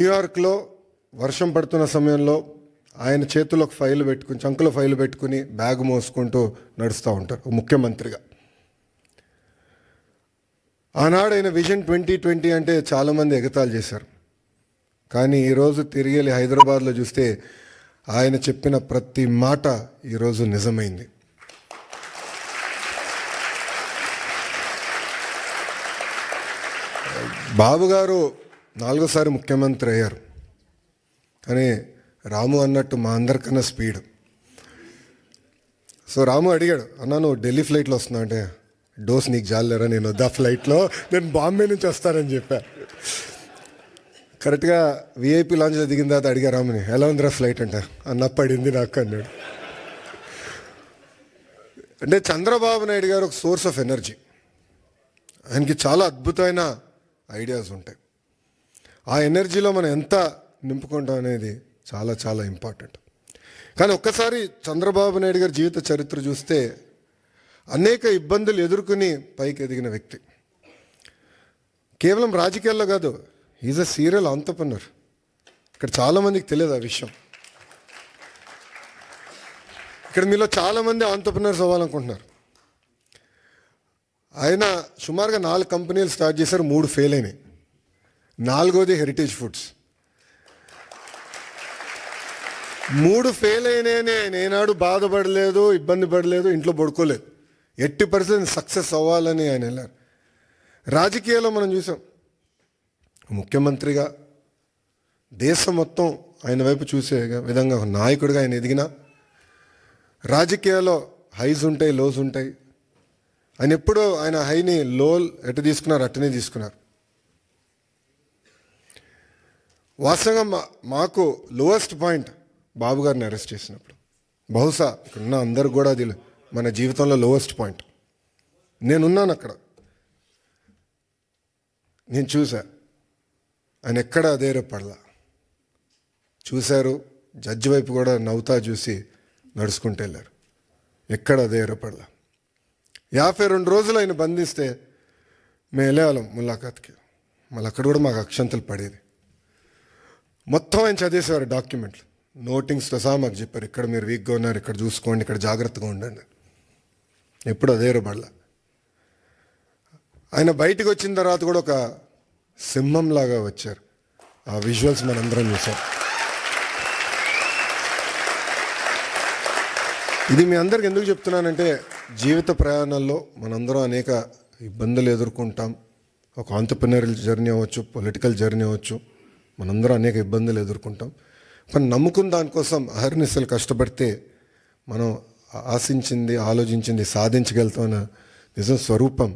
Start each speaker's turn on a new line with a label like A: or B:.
A: న్యూయార్క్లో వర్షం పడుతున్న సమయంలో ఆయన చేతిలో ఒక ఫైల్ పెట్టుకుని, చంకలో ఫైల్ పెట్టుకుని బ్యాగ్ మోసుకుంటూ నడుస్తూ ఉంటారు ముఖ్యమంత్రిగా. ఆనాడు ఆయన విజన్ 2020 అంటే చాలామంది ఎగతాళి చేశారు. కానీ ఈరోజు తిరిగి వెళ్ళి హైదరాబాద్లో చూస్తే ఆయన చెప్పిన ప్రతి మాట ఈరోజు నిజమైంది. బాబు గారు 4వ సారి ముఖ్యమంత్రి అయ్యారు. కానీ రాము అన్నట్టు మా అందరికన్నా స్పీడ్. సో రాము అడిగాడు, అన్నా నువ్వు ఢిల్లీ ఫ్లైట్లో వస్తున్నావు అంటే, డోస్ నీకు జాలేరా, నేను వద్దా ఫ్లైట్లో, నేను బాంబే నుంచి వస్తానని చెప్పా. కరెక్ట్గా విఐపి లాంచ్లో దిగిన తర్వాత అడిగా రాముని, ఎలా ఉందిరా ఫ్లైట్ అంటే, అన్న పడింది నాకు అన్నాడు. అంటే చంద్రబాబు నాయుడు గారు ఒక సోర్స్ ఆఫ్ ఎనర్జీ. ఆయనకి చాలా అద్భుతమైన ఐడియాస్ ఉంటాయి. ఆ ఎనర్జీలో మనం ఎంత నింపుకుంటాం అనేది చాలా చాలా ఇంపార్టెంట్. కానీ ఒక్కసారి చంద్రబాబు నాయుడు గారి జీవిత చరిత్ర చూస్తే అనేక ఇబ్బందులు ఎదుర్కొని పైకి ఎదిగిన వ్యక్తి. కేవలం రాజకీయాల్లో కాదు, ఈజ్ అ సీరియల్ ఆంటర్‌ప్రెన్యూర్. ఇక్కడ చాలామందికి తెలియదు ఆ విషయం. ఇక్కడ మీలో చాలామంది ఆంటర్‌ప్రెన్యూర్స్ అవ్వాలనుకుంటున్నారు. ఆయన సుమారుగా 4 కంపెనీలు స్టార్ట్ చేశారు, 3 ఫెయిల్ అయినాయి. 4వది హెరిటేజ్ ఫుడ్స్. 3 ఫెయిల్ అయినాయని ఆయన ఏనాడు బాధపడలేదు, ఇబ్బంది పడలేదు, ఇంట్లో పడుకోలేదు. 80% సక్సెస్ అవ్వాలని ఆయన వెళ్ళారు. రాజకీయాల్లో మనం చూసాం, ముఖ్యమంత్రిగా దేశం మొత్తం ఆయన వైపు చూసే విధంగా నాయకుడిగా ఆయన ఎదిగిన, రాజకీయాల్లో హైస్ ఉంటాయి, లోస్ ఉంటాయి. ఆయన ఎప్పుడూ ఆయన హైని లో ఎటు తీసుకున్నారు అట్టనే తీసుకున్నారు. వాస్తవంగా మాకు లోయెస్ట్ పాయింట్ బాబు గారిని అరెస్ట్ చేసినప్పుడు, బహుశా ఇక్కడున్న అందరికి కూడా అది మన జీవితంలో లోయెస్ట్ పాయింట్. నేనున్నాను అక్కడ, నేను చూసా ఆయన ఎక్కడ అధైర్యపడలా. చూశారు, జడ్జి వైపు కూడా నవ్వుతా చూసి నడుచుకుంటూ వెళ్ళారు. ఎక్కడ అధైర్యపడలా. 52 రోజులు ఆయన బంధిస్తే మేము వెళ్ళేవాళ్ళం ములాఖాత్కి. మళ్ళీ అక్కడ కూడా మాకు అక్షంతలు పడేది. మొత్తం ఆయన చదివేసేవారు డాక్యుమెంట్లు, నోటింగ్స్తో సహా మాకు చెప్పారు, ఇక్కడ మీరు వీక్గా ఉన్నారు, ఇక్కడ చూసుకోండి, ఇక్కడ జాగ్రత్తగా ఉండండి. ఎప్పుడు అధైర్యపడలా. ఆయన బయటకు వచ్చిన తర్వాత కూడా ఒక సింహంలాగా వచ్చారు. ఆ విజువల్స్ మనందరం చూసాం. ఇది మీ అందరికి ఎందుకు చెప్తున్నానంటే, జీవిత ప్రయాణాల్లో మనందరం అనేక ఇబ్బందులు ఎదుర్కొంటాం. ఒక ఆంటర్‌ప్రెన్యూరల్ జర్నీ అవ్వచ్చు, పొలిటికల్ జర్నీ అవ్వచ్చు, మనందరం అనేక ఇబ్బందులు ఎదుర్కొంటాం. కానీ నమ్ముకున్న దానికోసం అహర్నిశలు కష్టపడితే మనం ఆశించింది, ఆలోచించింది సాధించగలుగుతామన్న నిజం స్వరూపం